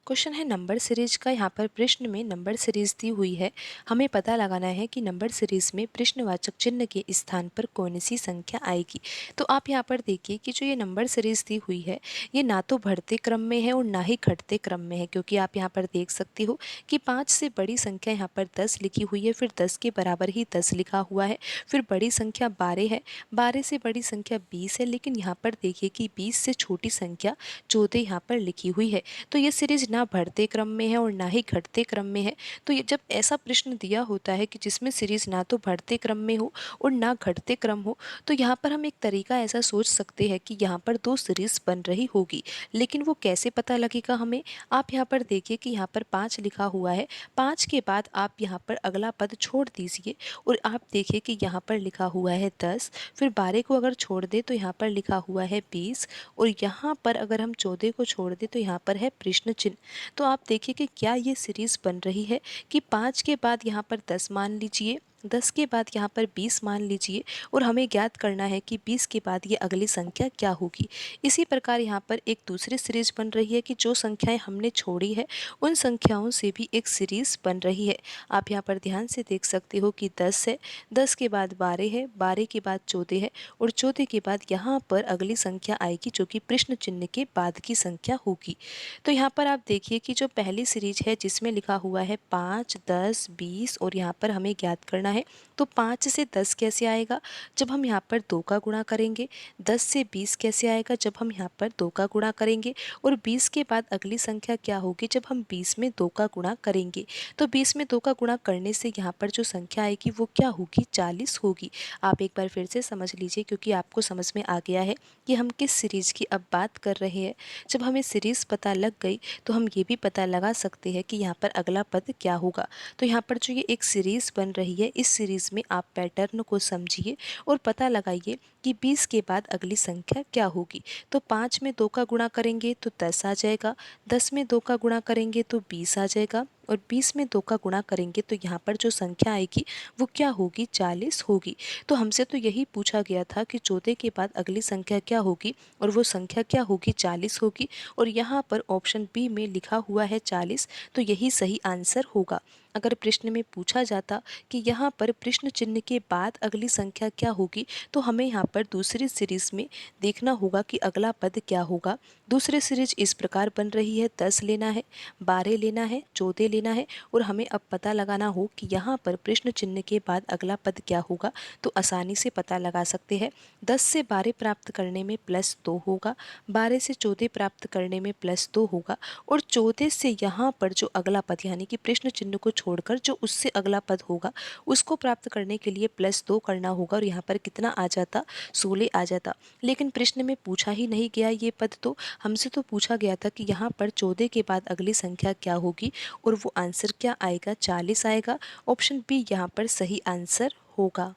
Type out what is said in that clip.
Question है number series का। यहाँ पर प्रश्न में नंबर सीरीज दी हुई है। हमें पता लगाना है कि नंबर सीरीज में प्रश्नवाचक चिन्ह के स्थान पर कौन सी संख्या आएगी। तो आप यहाँ पर देखिए कि जो ये नंबर सीरीज दी हुई है ये ना तो बढ़ते क्रम में है और ना ही घटते क्रम में है, क्योंकि आप यहाँ पर देख सकते हो कि 5 से बड़ी संख्या यहाँ पर 10 लिखी हुई है, फिर 10 के बराबर ही 10 लिखा हुआ है, फिर बड़ी संख्या 12 है, 12 से बड़ी संख्या 20 है, लेकिन यहाँ पर देखिए कि 20 से छोटी संख्या 14 यहाँ पर लिखी हुई है। तो ये सीरीज ना बढ़ते क्रम में है और ना ही घटते क्रम में है। तो ये जब ऐसा प्रश्न दिया होता है कि जिसमें सीरीज ना तो बढ़ते क्रम में हो और ना घटते क्रम हो, तो यहाँ पर हम एक तरीका ऐसा सोच सकते हैं कि यहाँ पर दो सीरीज बन रही होगी। लेकिन वो कैसे पता लगेगा हमें? आप यहाँ पर देखिए कि यहाँ पर 5 लिखा हुआ है, 5 के बाद आप यहाँ पर अगला पद छोड़ दीजिए और आप देखिए कि यहाँ पर लिखा हुआ है 10, फिर 12 को अगर छोड़ दे तो यहाँ पर लिखा हुआ है 20 और यहाँ पर अगर हम 14 को छोड़ दे तो यहाँ पर है प्रश्न चिन्ह। तो आप देखिए कि क्या ये सीरीज बन रही है कि 5 के बाद यहाँ पर 10 मान लीजिए, 10 के बाद यहाँ पर 20 मान लीजिए और हमें ज्ञात करना है कि 20 के बाद ये अगली संख्या क्या होगी। इसी प्रकार यहाँ पर एक दूसरी सीरीज बन रही है कि जो संख्याएं हमने छोड़ी है उन संख्याओं से भी एक सीरीज बन रही है। आप यहाँ पर ध्यान से देख सकते हो कि 10 है, 10 के बाद 12 है, 12 के बाद 14 है और 14 के बाद यहाँ पर अगली संख्या आएगी जो कि प्रश्न चिन्ह के बाद की संख्या होगी। तो यहाँ पर आप देखिए कि जो पहली सीरीज है जिसमें लिखा हुआ है 5, 10, 20 और यहाँ पर हमें ज्ञात करना है, तो 5 से 10 कैसे आएगा? जब हम यहाँ पर 2 का गुणा करेंगे। 10 से 20 कैसे आएगा? जब हम यहाँ पर 2 का गुणा करेंगे। और 20 के बाद अगली संख्या क्या होगी? जब हम 20 में 2 का गुणा करेंगे। तो 20 में 2 का गुणा करने से यहाँ पर जो संख्या आएगी वो क्या होगी? 40 होगी। आप एक बार फिर से समझ लीजिए, क्योंकि आपको समझ में आ गया है कि हम किस सीरीज की अब बात कर रहे हैं। जब हमें सीरीज पता लग गई तो हम ये भी पता लगा सकते हैं कि यहाँ पर अगला पद क्या होगा। तो यहाँ पर जो ये एक सीरीज बन रही है, इस सीरीज में आप पैटर्न को समझिए और पता लगाइए कि 20 के बाद अगली संख्या क्या होगी। तो 5 में 2 का गुणा करेंगे तो 10 आ जाएगा, 10 में 2 का गुणा करेंगे तो 20 आ जाएगा और 20 में 2 का गुणा करेंगे तो यहाँ पर जो संख्या आएगी वो क्या होगी? 40 होगी। तो हमसे तो यही पूछा गया था कि 14 के बाद अगली संख्या क्या होगी और वो संख्या क्या होगी? 40 होगी। और यहाँ पर ऑप्शन बी में लिखा हुआ है 40, तो यही सही आंसर होगा। अगर प्रश्न में पूछा जाता कि यहाँ पर प्रश्न चिन्ह के बाद अगली संख्या क्या होगी, तो हमें यहाँ पर दूसरी सीरीज में देखना होगा कि अगला पद क्या होगा। दूसरी सीरीज इस प्रकार बन रही है, 10 लेना है, 12 लेना है, 14 लेना है और हमें अब पता लगाना हो कि यहाँ पर प्रश्न चिन्ह के बाद अगला पद क्या होगा। तो आसानी से पता लगा सकते हैं। 10 से 12 प्राप्त करने में +2 होगा, 12 से 14 प्राप्त करने में +2 होगा और 14 से यहाँ पर जो अगला पद यानी कि प्रश्न चिन्ह को छोड़कर जो उससे अगला पद होगा उसको प्राप्त करने के लिए +2 करना होगा और यहाँ पर कितना आ जाता? 16 आ जाता। लेकिन प्रश्न में पूछा ही नहीं गया ये पद, तो हमसे तो पूछा गया था कि यहाँ पर 14 के बाद अगली संख्या क्या होगी और वो आंसर क्या आएगा? 40 आएगा। ऑप्शन बी यहाँ पर सही आंसर होगा।